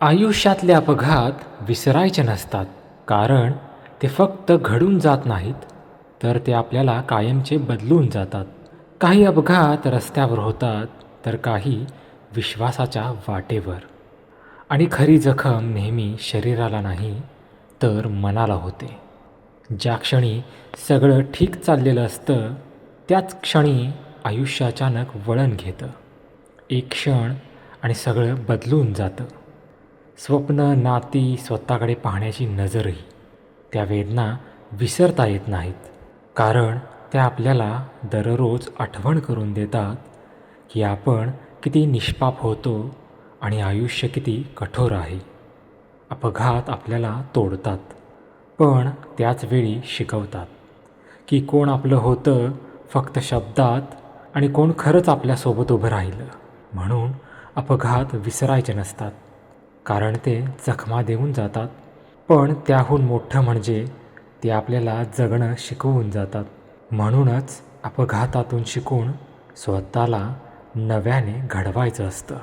आयुष्यातले अपघात विसरायचे नसतात, कारण ते फक्त घडून जात नाहीत, तर ते आपल्याला कायमचे बदलून जातात. काही अपघात रस्त्यावर होतात, तर काही विश्वासाच्या वाटेवर. आणि खरी जखम नेहमी शरीराला नाही, तर मनाला होते. ज्या क्षणी सगळं ठीक चाललेलं असतं, त्याच क्षणी आयुष्य अचानक वळण घेतं. एक क्षण आणि सगळं बदलून जातं. स्वप्न, नाती, स्वतःकडे पाहण्याची नजरही. त्या वेदना विसरता येत नाहीत, कारण त्या आपल्याला दररोज आठवण करून देतात की आपण किती निष्पाप होतो आणि आयुष्य किती कठोर आहे. अपघात आपल्याला तोडतात, पण त्याच वेळी शिकवतात की कोण आपलं होतं फक्त शब्दात आणि कोण खरंच आपल्यासोबत उभं राहिलं. म्हणून अपघात विसरायचे नसतात, कारण ते जखमा देऊन जातात, पण त्याहून मोठं म्हणजे ते आपल्याला जगणं शिकवून जातात. म्हणूनच अपघातातून शिकून स्वतःला नव्याने घडवायचं असतं.